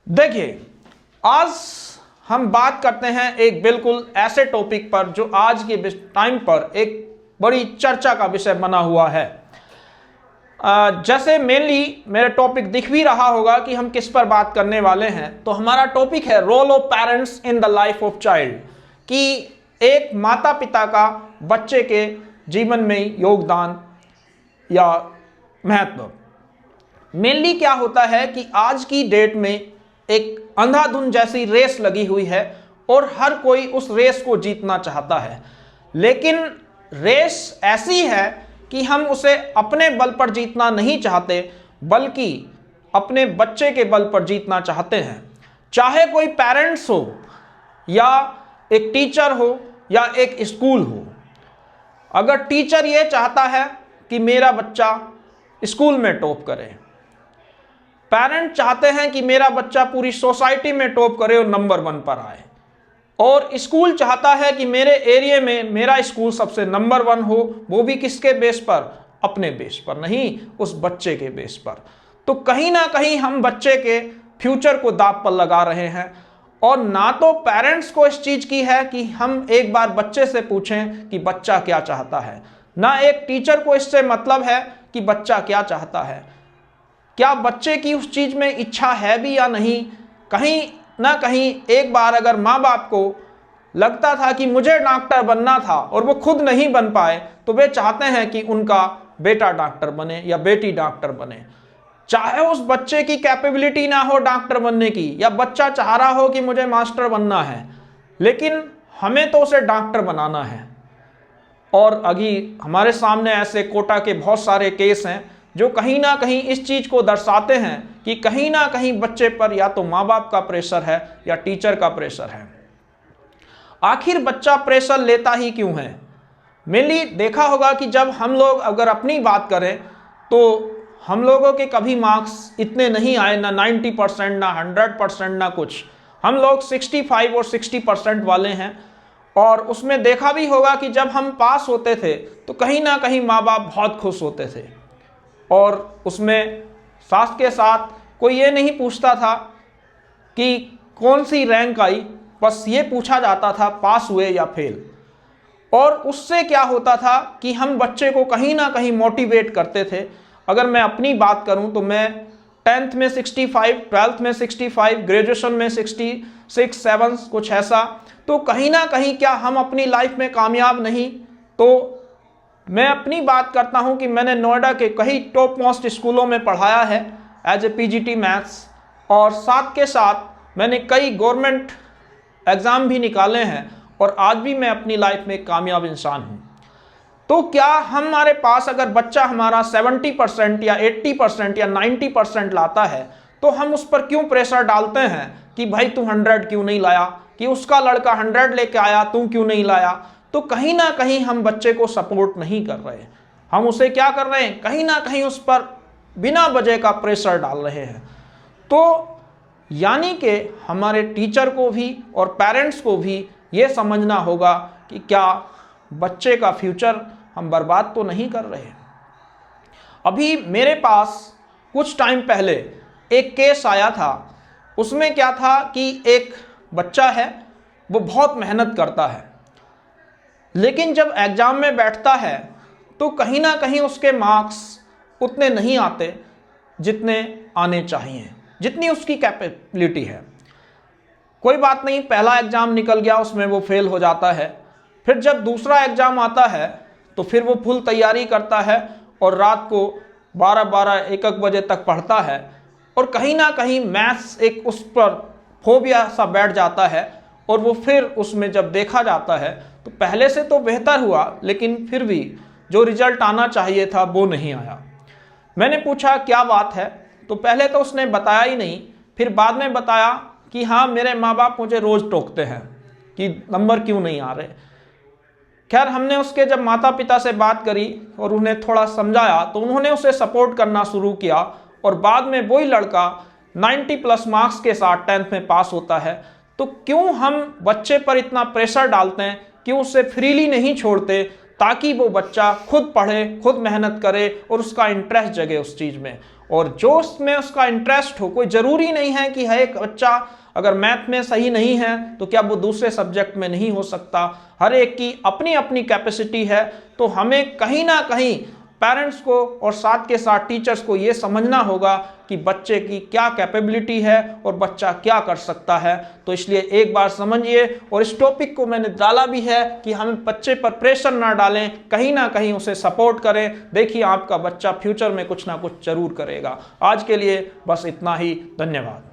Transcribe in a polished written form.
देखिए, आज हम बात करते हैं एक बिल्कुल ऐसे टॉपिक पर जो आज के टाइम पर एक बड़ी चर्चा का विषय बना हुआ है। जैसे मेनली मेरा टॉपिक दिख भी रहा होगा कि हम किस पर बात करने वाले हैं, तो हमारा टॉपिक है role of parents in the life of child, कि एक माता पिता का बच्चे के जीवन में योगदान या महत्व। मेनली क्या होता है कि आज की डेट में एक अंधाधुंध जैसी रेस लगी हुई है और हर कोई उस रेस को जीतना चाहता है, लेकिन रेस ऐसी है कि हम उसे अपने बल पर जीतना नहीं चाहते, बल्कि अपने बच्चे के बल पर जीतना चाहते हैं। चाहे कोई पेरेंट्स हो या एक टीचर हो या एक स्कूल हो। अगर टीचर ये चाहता है कि मेरा बच्चा स्कूल में टॉप करे, पेरेंट चाहते हैं कि मेरा बच्चा पूरी सोसाइटी में टॉप करे और नंबर 1 पर आए, और स्कूल चाहता है कि मेरे एरिया में मेरा स्कूल सबसे नंबर 1 हो, वो भी किसके बेस पर? अपने बेस पर नहीं, उस बच्चे के बेस पर। तो कहीं ना कहीं हम बच्चे के फ्यूचर को दांव पर लगा रहे हैं, और ना तो पेरेंट्स को इस चीज की है कि हम एक बार बच्चे से पूछें कि बच्चा क्या चाहता है, ना एक टीचर को इससे मतलब है कि बच्चा क्या चाहता है, क्या बच्चे की उस चीज में इच्छा है भी या नहीं। कहीं ना कहीं एक बार अगर माँ बाप को लगता था कि मुझे डॉक्टर बनना था और वो खुद नहीं बन पाए, तो वे चाहते हैं कि उनका बेटा डॉक्टर बने या बेटी डॉक्टर बने। चाहे उस बच्चे की कैपेबिलिटी ना हो डॉक्टर बनने की, या बच्चा चाह रहा हो कि मुझे मास्टर बनना है, लेकिन हमें तो उसे डॉक्टर बनाना है। और अभी हमारे सामने ऐसे कोटा के बहुत सारे केस हैं जो कहीं ना कहीं इस चीज को दर्शाते हैं कि कहीं ना कहीं बच्चे पर या तो माँ बाप का प्रेशर है या टीचर का प्रेशर है। आखिर बच्चा प्रेशर लेता ही क्यों है? मेनली देखा होगा कि जब हम लोग अगर अपनी बात करें तो हम लोगों के कभी मार्क्स इतने नहीं आए, ना 90%, ना 100%, ना कुछ। हम लोग 65 और 60% वाले हैं, और उसमें देखा भी होगा कि जब हम पास होते थे तो कहीं ना कहीं माँ बाप बहुत खुश होते थे, और उसमें साथ के साथ कोई ये नहीं पूछता था कि कौन सी रैंक आई, बस ये पूछा जाता था पास हुए या फेल। और उससे क्या होता था कि हम बच्चे को कहीं ना कहीं मोटिवेट करते थे। अगर मैं अपनी बात करूं तो मैं 10th में 65, 12th में 65, ग्रेजुएशन में 66, 7 कुछ ऐसा। तो कहीं ना कहीं क्या हम अपनी लाइफ में कामयाब नहीं? तो मैं अपनी बात करता हूं कि मैंने नोएडा के कई टॉप मोस्ट स्कूलों में पढ़ाया है एज ए पीजीटी मैथ्स, और साथ के साथ मैंने कई गवर्नमेंट एग्ज़ाम भी निकाले हैं, और आज भी मैं अपनी लाइफ में कामयाब इंसान हूं। तो क्या हमारे पास अगर बच्चा हमारा 70% या 80% या 90% लाता है, तो हम उस पर क्यों प्रेशर डालते हैं कि भाई तू 100 क्यों नहीं लाया, कि उसका लड़का 100 लेके आया, तू क्यों नहीं लाया? तो कहीं ना कहीं हम बच्चे को सपोर्ट नहीं कर रहे, हम उसे क्या कर रहे हैं, कहीं ना कहीं उस पर बिना वजह का प्रेशर डाल रहे हैं। तो यानी कि हमारे टीचर को भी और पेरेंट्स को भी ये समझना होगा कि क्या बच्चे का फ्यूचर हम बर्बाद तो नहीं कर रहे। अभी मेरे पास कुछ टाइम पहले एक केस आया था। उसमें क्या था कि एक बच्चा है, वो बहुत मेहनत करता है, लेकिन जब एग्ज़ाम में बैठता है तो कहीं ना कहीं उसके मार्क्स उतने नहीं आते जितने आने चाहिए, जितनी उसकी कैपेबिलिटी है। कोई बात नहीं, पहला एग्ज़ाम निकल गया, उसमें वो फेल हो जाता है। फिर जब दूसरा एग्ज़ाम आता है तो फिर वो फुल तैयारी करता है और रात को 12-12, 1-1 बजे तक पढ़ता है, और कहीं ना कहीं मैथ्स एक उस पर फोबिया सा बैठ जाता है, और वो फिर उसमें जब देखा जाता है तो पहले से तो बेहतर हुआ, लेकिन फिर भी जो रिजल्ट आना चाहिए था वो नहीं आया। मैंने पूछा क्या बात है, तो पहले तो उसने बताया ही नहीं, फिर बाद में बताया कि हाँ मेरे माँ बाप मुझे रोज़ टोकते हैं कि नंबर क्यों नहीं आ रहे। खैर हमने उसके जब माता पिता से बात करी और उन्हें थोड़ा समझाया, तो उन्होंने उसे सपोर्ट करना शुरू किया, और बाद में वही लड़का 90+ मार्क्स के साथ 10th में पास होता है। तो क्यों हम बच्चे पर इतना प्रेशर डालते हैं, क्यों उसे फ्रीली नहीं छोड़ते ताकि वो बच्चा खुद पढ़े, खुद मेहनत करे और उसका इंटरेस्ट जगे उस चीज़ में। और जो उसमें उसका इंटरेस्ट हो। कोई ज़रूरी नहीं है कि हर एक बच्चा अगर मैथ में सही नहीं है तो क्या वो दूसरे सब्जेक्ट में नहीं हो सकता। हर एक की अपनी अपनी कैपेसिटी है। तो हमें कहीं ना कहीं पेरेंट्स को और साथ के साथ टीचर्स को ये समझना होगा कि बच्चे की क्या कैपेबिलिटी है और बच्चा क्या कर सकता है। तो इसलिए एक बार समझिए, और इस टॉपिक को मैंने डाला भी है कि हम बच्चे पर प्रेशर ना डालें, कहीं ना कहीं उसे सपोर्ट करें। देखिए आपका बच्चा फ्यूचर में कुछ ना कुछ जरूर करेगा। आज के लिए बस इतना ही। धन्यवाद।